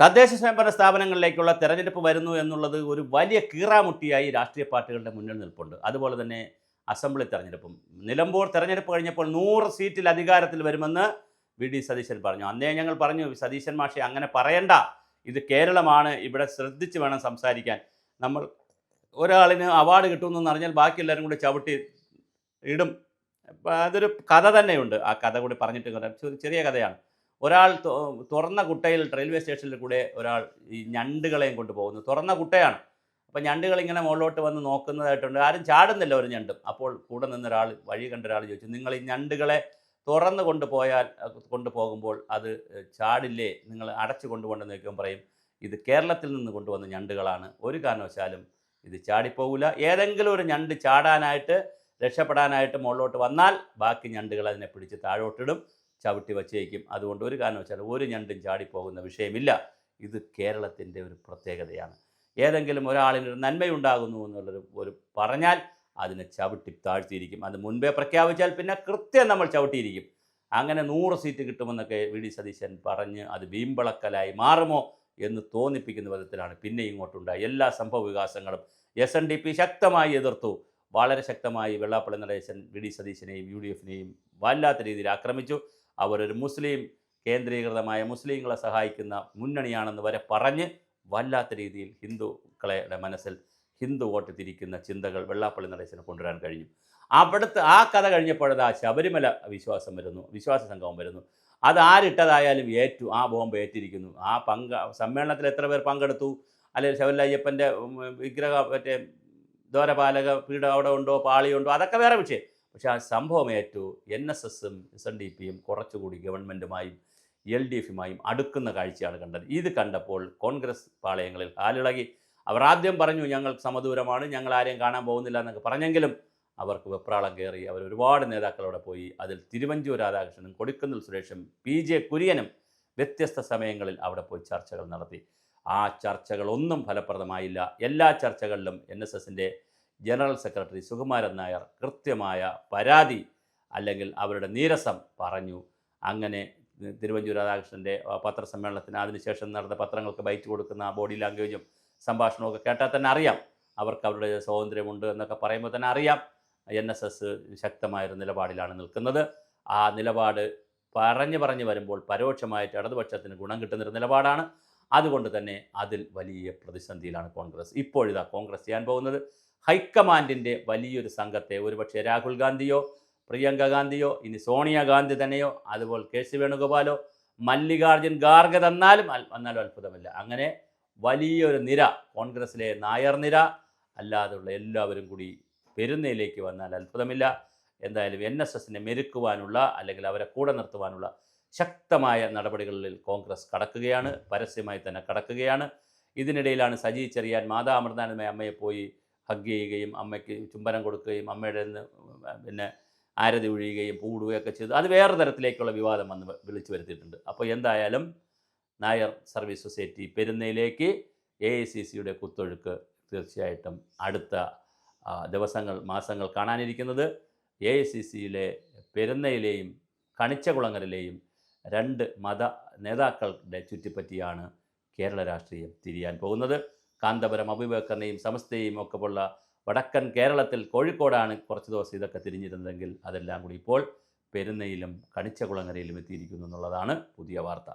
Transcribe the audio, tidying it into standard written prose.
തദ്ദേശ സ്വയംഭരണ സ്ഥാപനങ്ങളിലേക്കുള്ള തെരഞ്ഞെടുപ്പ് വരുന്നു എന്നുള്ളത് ഒരു വലിയ കീറാമുട്ടിയായി രാഷ്ട്രീയ പാർട്ടികളുടെ മുന്നിൽ നിൽപ്പുണ്ട്. അതുപോലെ തന്നെ അസംബ്ലി തെരഞ്ഞെടുപ്പും. നിലമ്പൂർ തെരഞ്ഞെടുപ്പ് കഴിഞ്ഞപ്പോൾ 100 സീറ്റിൽ അധികാരത്തിൽ വരുമെന്ന് വി.ഡി. സതീശൻ പറഞ്ഞു. അന്നേ ഞങ്ങൾ പറഞ്ഞു, സതീശൻ മാഷെ അങ്ങനെ പറയണ്ട, ഇത് കേരളമാണ്, ഇവിടെ ശ്രദ്ധിച്ച് വേണം സംസാരിക്കാൻ. നമ്മൾ ഒരാളിന് അവാർഡ് കിട്ടുമെന്ന് അറിഞ്ഞാൽ ബാക്കി എല്ലാവരും കൂടി ചവിട്ടി ഇടും. അതൊരു കഥ തന്നെയുണ്ട്. ആ കഥ കൂടി പറഞ്ഞിട്ട് ചെറിയ കഥയാണ്. ഒരാൾ തുറന്ന കുട്ടയിൽ റെയിൽവേ സ്റ്റേഷനിൽ കൂടെ ഒരാൾ ഈ ഞണ്ടുകളെയും കൊണ്ടുപോകുന്നു. തുറന്ന കുട്ടയാണ്. അപ്പോൾ ഞണ്ടുകൾ ഇങ്ങനെ മുകളിലോട്ട് വന്ന് നോക്കുന്നതായിട്ടുണ്ട്. ആരും ചാടുന്നില്ല ഒരു ഞണ്ടും. അപ്പോൾ കൂടെ നിന്നൊരാൾ, വഴി കണ്ട ഒരാൾ ചോദിച്ചു, നിങ്ങൾ ഈ ഞണ്ടുകളെ തുറന്ന് കൊണ്ടുപോകുമ്പോൾ അത് ചാടില്ലേ, നിങ്ങൾ അടച്ചു കൊണ്ടുപോകണ്ടെന്ന് ചോദിക്കുമ്പോൾ പറയും, ഇത് കേരളത്തിൽ നിന്ന് കൊണ്ടുവന്ന ഞണ്ടുകളാണ്, ഒരു കാരണവശാലും ഇത് ചാടിപ്പോകില്ല. ഏതെങ്കിലും ഒരു ഞണ്ട് ചാടാനായിട്ട് രക്ഷപ്പെടാനായിട്ട് മുകളിലോട്ട് വന്നാൽ ബാക്കി ഞണ്ടുകൾ അതിനെ പിടിച്ച് താഴോട്ടിടും, ചവിട്ടി വച്ചേക്കും. അതുകൊണ്ട് ഒരു കാരണവശാലും ഒരു ഞണ്ടും ചാടിപ്പോകുന്ന വിഷയമില്ല. ഇത് കേരളത്തിൻ്റെ ഒരു പ്രത്യേകതയാണ്. ഏതെങ്കിലും ഒരാളിനൊരു നന്മയുണ്ടാകുന്നു എന്നുള്ളൊരു പറഞ്ഞാൽ അതിനെ ചവിട്ടി താഴ്ത്തിയിരിക്കും. അത് മുൻപേ പ്രഖ്യാപിച്ചാൽ പിന്നെ കൃത്യം നമ്മൾ ചവിട്ടിയിരിക്കും. അങ്ങനെ 100 സീറ്റ് കിട്ടുമെന്നൊക്കെ വി.ഡി. സതീശൻ പറഞ്ഞ് അത് വീമ്പളക്കലായി മാറുമോ എന്ന് തോന്നിപ്പിക്കുന്ന വിധത്തിലാണ് പിന്നെ ഇങ്ങോട്ടുണ്ടായി എല്ലാ സംഭവ വികാസങ്ങളും. SNDP ശക്തമായി എതിർത്തു. വളരെ ശക്തമായി വെള്ളാപ്പള്ളി നടേശൻ വി.ഡി. സതീശനെയും UDF-നെയും വല്ലാത്ത രീതിയിൽ ആക്രമിച്ചു. അവരൊരു മുസ്ലിം കേന്ദ്രീകൃതമായ മുസ്ലിങ്ങളെ സഹായിക്കുന്ന മുന്നണിയാണെന്ന് വരെ പറഞ്ഞ് വല്ലാത്ത രീതിയിൽ ഹിന്ദുക്കളുടെ മനസ്സിൽ ഹിന്ദു വോട്ട് തിരിക്കുന്ന ചിന്തകൾ വെള്ളാപ്പള്ളി നടേശന് കൊണ്ടുവരാൻ കഴിഞ്ഞു. അവിടുത്തെ ആ കഥ കഴിഞ്ഞപ്പോഴതാ ശബരിമല വിശ്വാസ സംഗമം വരുന്നു. അത് ആരിട്ടതായാലും ഏറ്റു, ആ ബോംബ് ഏറ്റിരിക്കുന്നു. ആ സമ്മേളനത്തിൽ എത്ര പേർ പങ്കെടുത്തു, അല്ലെങ്കിൽ ശബരിമല അയ്യപ്പൻ്റെ വിഗ്രഹം മറ്റേ ദ്വാരപാലക പീഠം അവിടെ ഉണ്ടോ, പാളിയുണ്ടോ, അതൊക്കെ വേറെ വിഷയം. പക്ഷേ ആ സംഭവം ഏറ്റു. NSS-ഉം SNDP-യും കുറച്ചുകൂടി ഗവൺമെൻറ്റുമായും LDF-ഉമായും അടുക്കുന്ന കാഴ്ചയാണ് കണ്ടത്. ഇത് കണ്ടപ്പോൾ കോൺഗ്രസ് പാളയങ്ങളിൽ കാലിളകി. അവർ ആദ്യം പറഞ്ഞു, ഞങ്ങൾ സമദൂരമാണ്, ഞങ്ങൾ ആരെയും കാണാൻ പോകുന്നില്ല എന്നൊക്കെ പറഞ്ഞെങ്കിലും അവർക്ക് വെപ്രാളം കയറി. അവർ ഒരുപാട് നേതാക്കളോടെ പോയി. അതിൽ തിരുവഞ്ചൂർ രാധാകൃഷ്ണനും കൊടിക്കുന്നിൽ സുരേഷും PJ കുര്യനും വ്യത്യസ്ത സമയങ്ങളിൽ അവിടെ പോയി ചർച്ചകൾ നടത്തി. ആ ചർച്ചകളൊന്നും ഫലപ്രദമായില്ല. എല്ലാ ചർച്ചകളിലും NSS-ൻ്റെ ജനറൽ സെക്രട്ടറി സുകുമാരൻ നായർ കൃത്യമായ പരാതി അല്ലെങ്കിൽ അവരുടെ നീരസം പറഞ്ഞു. അങ്ങനെ തിരുവഞ്ചൂർ രാധാകൃഷ്ണൻ്റെ പത്രസമ്മേളനത്തിന് അതിനുശേഷം നടന്ന പത്രങ്ങൾക്ക് ബൈറ്റ് കൊടുക്കുന്ന ബോഡി ലാംഗ്വേജും സംഭാഷണമൊക്കെ കേട്ടാൽ തന്നെ അറിയാം അവർക്ക് അവരുടെ സ്വാതന്ത്ര്യമുണ്ട് എന്നൊക്കെ പറയുമ്പോൾ തന്നെ അറിയാം NSS ശക്തമായൊരു നിലപാടിലാണ് നിൽക്കുന്നത്. ആ നിലപാട് പറഞ്ഞു വരുമ്പോൾ പരോക്ഷമായിട്ട് ഇടതുപക്ഷത്തിന് ഗുണം കിട്ടുന്നൊരു നിലപാടാണ്. അതുകൊണ്ട് തന്നെ അതിൽ വലിയ പ്രതിസന്ധിയിലാണ് കോൺഗ്രസ്. ഇപ്പോഴിതാ കോൺഗ്രസ് ചെയ്യാൻ പോകുന്നത് ഹൈക്കമാൻഡിൻ്റെ വലിയൊരു സംഘത്തെ, ഒരുപക്ഷെ രാഹുൽ ഗാന്ധിയോ പ്രിയങ്ക ഗാന്ധിയോ ഇനി സോണിയാഗാന്ധി തന്നെയോ അതുപോലെ KC വേണുഗോപാലോ മല്ലികാർജുൻ ഖാർഗെ വന്നാലും അത്ഭുതമില്ല. അങ്ങനെ വലിയൊരു നിര, കോൺഗ്രസിലെ നായർ നിര അല്ലാതെയുള്ള എല്ലാവരും കൂടി പെരുന്നയിലേക്ക് വന്നാൽ അത്ഭുതമില്ല. എന്തായാലും NSS-നെ മെരുക്കുവാനുള്ള അല്ലെങ്കിൽ അവരെ കൂടെ നിർത്തുവാനുള്ള ശക്തമായ നടപടികളിൽ കോൺഗ്രസ് കടക്കുകയാണ്, പരസ്യമായി തന്നെ കടക്കുകയാണ്. ഇതിനിടയിലാണ് സജി ചെറിയാൻ മാതാ അമൃതാനന്ദമയ അമ്മയെ പോയി ഹഗ് ചെയ്യുകയും അമ്മയ്ക്ക് ചുംബനം കൊടുക്കുകയും അമ്മയുടെ പിന്നെ ആരതി ഒഴിയുകയും പൂടുകയൊക്കെ ചെയ്തു. അത് വേറെ തരത്തിലേക്കുള്ള വിവാദം വന്ന് വിളിച്ചു വരുത്തിയിട്ടുണ്ട്. അപ്പോൾ എന്തായാലും നായർ സർവീസ് സൊസൈറ്റി പെരുന്നയിലേക്ക് AICC-യുടെ കുത്തൊഴുക്ക് തീർച്ചയായിട്ടും അടുത്ത ദിവസങ്ങൾ മാസങ്ങൾ കാണാനിരിക്കുന്നത് AICC-യിലെ പെരുന്നയിലെയും കണിച്ചകുളങ്ങരയിലെയും 2 മത നേതാക്കളുടെ ചുറ്റിപ്പറ്റിയാണ് കേരള രാഷ്ട്രീയം തിരിയാൻ പോകുന്നത്. കാന്തപുരം അബൂബക്കറിനെയും സമസ്തയെയും ഒക്കെ ഉള്ള വടക്കൻ കേരളത്തിൽ കോഴിക്കോടാണ് കുറച്ച് ദിവസം ഇതൊക്കെ തിരിഞ്ഞിരുന്നതെങ്കിൽ അതെല്ലാം കൂടി ഇപ്പോൾ പെരുന്നയിലും കണിച്ചകുളങ്ങരയിലും എത്തിയിരിക്കുന്നു എന്നുള്ളതാണ് പുതിയ വാർത്ത.